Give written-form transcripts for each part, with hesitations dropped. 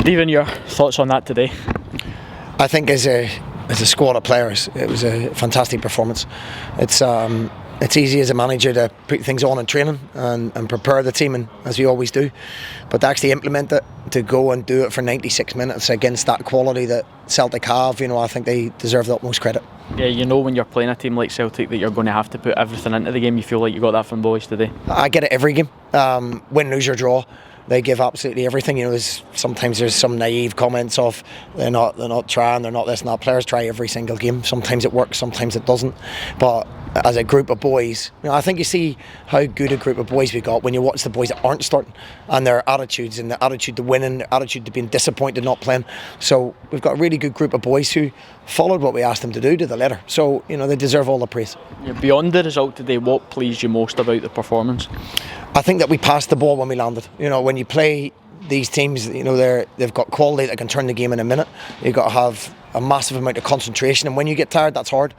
Stephen, your thoughts on that today? I think as a squad of players, it was a fantastic performance. It's easy as a manager to put things on in training and prepare the team, and as we always do, but to actually implement it, to go and do it for 96 minutes against that quality that Celtic have, I think they deserve the utmost credit. Yeah, when you're playing a team like Celtic that you're going to have to put everything into the game. You feel like you got that from boys today? I get it every game, win, lose or draw. They give absolutely everything. Sometimes there's some naive comments of they're not trying, they're not this and that. Players try every single game. Sometimes it works, sometimes it doesn't. But as a group of boys, I think you see how good a group of boys we got when you watch the boys that aren't starting and their attitudes and the attitude to winning, the attitude to being disappointed not playing. So we've got a really good group of boys who followed what we asked them to do to the letter. So they deserve all the praise. Yeah, beyond the result today, what pleased you most about the performance? I think that we passed the ball when we landed. When you play these teams, they've got quality that can turn the game in a minute. You've got to have a massive amount of concentration, and when you get tired, that's hard.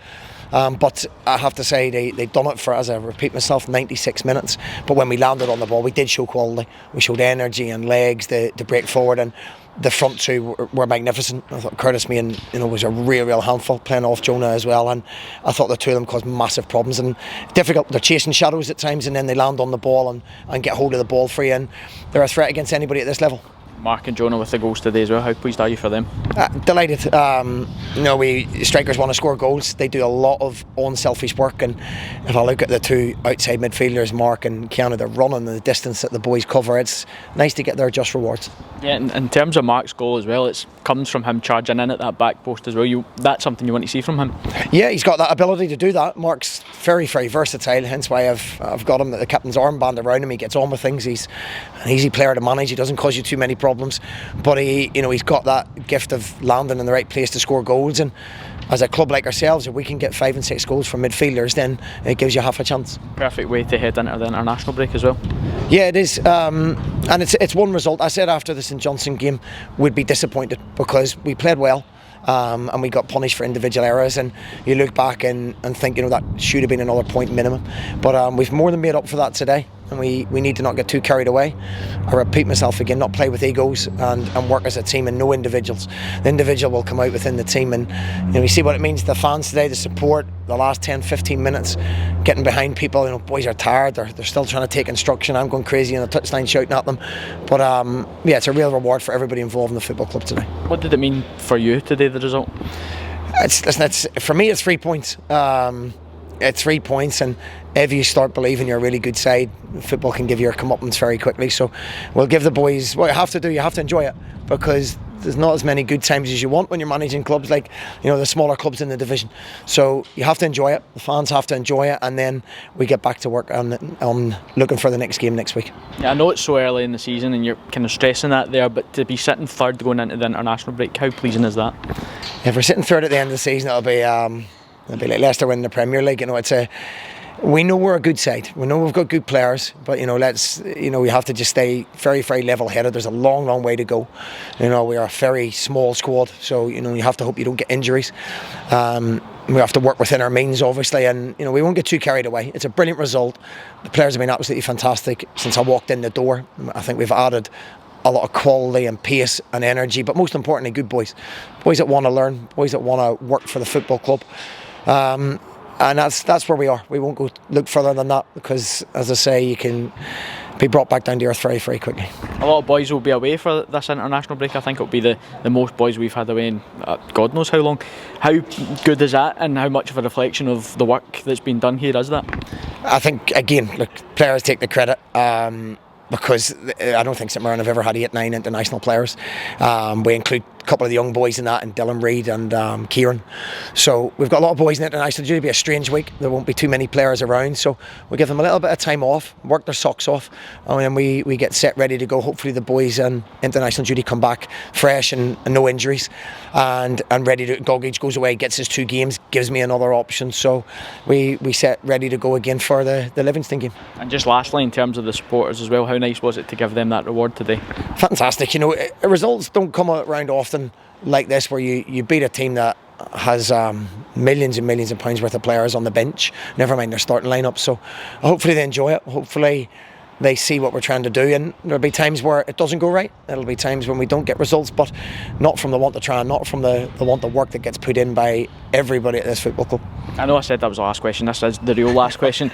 But I have to say they've done it for, as I repeat myself, 96 minutes. But when we landed on the ball, we did show quality. We showed energy and legs to break forward, and the front two were magnificent. I thought Curtis Meehan, was a real handful, playing off Jonah as well, and I thought the two of them caused massive problems and difficult. They're chasing shadows at times, and then they land on the ball and get hold of the ball free, and they're a threat against anybody at this level. Mark and Jonah with the goals today as well. How pleased are you for them? Delighted. We strikers want to score goals. They do a lot of unselfish work, and if I look at the two outside midfielders, Mark and Keanu, they're running the distance that the boys cover. It's nice to get their just rewards. Yeah, in terms of Mark's goal as well, it comes from him charging in at that back post as well. That's something you want to see from him? Yeah, he's got that ability to do that. Mark's very versatile, hence why I've got him the captain's armband around him. He gets on with things. He's an easy player to manage. He doesn't cause you too many problems, but he's got that gift of landing in the right place to score goals, and as a club like ourselves, if we can get 5 and 6 goals from midfielders, then it gives you half a chance. Perfect way to head into the international break as well. Yeah, it is, and it's one result. I said after the St Johnstone game we'd be disappointed because we played well, and we got punished for individual errors, and you look back and think that should have been another point minimum, but we've more than made up for that today, and we need to not get too carried away. I repeat myself again, not play with egos and work as a team and no individuals. The individual will come out within the team, and you see what it means to the fans today, the support, the last 10-15 minutes getting behind people. Boys are tired, they're still trying to take instruction. I'm going crazy on the touchline shouting at them, but it's a real reward for everybody involved in the football club today. What did it mean for you today, the result? For me, it's 3 points. It's 3 points, and if you start believing you're a really good side, football can give you your comeuppance very quickly. So we'll give the boys what you have to do. You have to enjoy it, because there's not as many good times as you want when you're managing clubs like the smaller clubs in the division. So you have to enjoy it. The fans have to enjoy it, and then we get back to work on looking for the next game next week. Yeah, I know it's so early in the season and you're kind of stressing that there, but to be sitting third going into the international break, how pleasing is that? If we're sitting third at the end of the season, it'll be like Leicester winning the Premier League. We know we're a good side. We know we've got good players, but we have to just stay very level-headed. There's a long way to go. We are a very small squad, so you have to hope you don't get injuries. We have to work within our means, obviously, and we won't get too carried away. It's a brilliant result. The players have been absolutely fantastic since I walked in the door. I think we've added a lot of quality and pace and energy, but most importantly, good boys that want to learn, boys that want to work for the football club. And that's where we are. We won't go look further than that, because, as I say, you can be brought back down to earth very quickly. A lot of boys will be away for this international break. I think it'll be the most boys we've had away in God knows how long. How good is that, and how much of a reflection of the work that's been done here is that? I think, again, look, players take the credit. Because I don't think St Mirren have ever had 8-9 international players. We include a couple of the young boys in that, and Dylan Reid and Kieran. So we've got a lot of boys in international. It'll be a strange week. There won't be too many players around, so we'll give them a little bit of time off, work their socks off, and then we get set ready to go. Hopefully the boys on international duty come back fresh and no injuries, and ready to. Gogic goes away, gets his 2 games, gives me another option. So we set ready to go again for the Livingston game. And just lastly, in terms of the supporters as well, how nice was it to give them that reward today? Fantastic. Results don't come around often like this, where you beat a team that has millions and millions of pounds worth of players on the bench, never mind their starting lineup. So hopefully they enjoy it. Hopefully they see what we're trying to do, and there'll be times where it doesn't go right. There'll be times when we don't get results, but not from the want to try, and not from the want to work that gets put in by everybody at this football club. I know I said that was the last question. This is the real last question.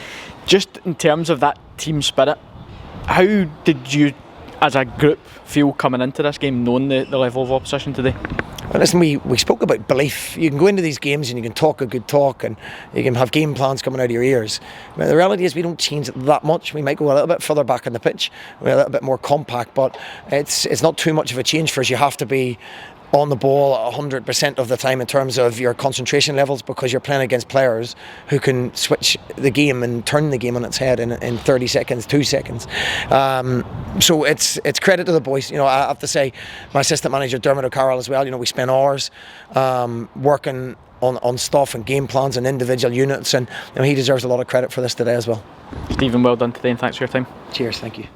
Just in terms of that team spirit, how did you, as a group, feel coming into this game, knowing the level of opposition today? Well, listen, we spoke about belief. You can go into these games and you can talk a good talk and you can have game plans coming out of your ears. But the reality is we don't change it that much. We might go a little bit further back on the pitch. We're a little bit more compact, but it's not too much of a change for us. You have to be on the ball 100% of the time in terms of your concentration levels, because you're playing against players who can switch the game and turn the game on its head in 30 seconds, 2 seconds. So it's credit to the boys. I have to say, my assistant manager Dermot O'Carroll as well. We spend hours working on stuff and game plans and individual units, and he deserves a lot of credit for this today as well. Stephen, well done today, and thanks for your time. Cheers, thank you.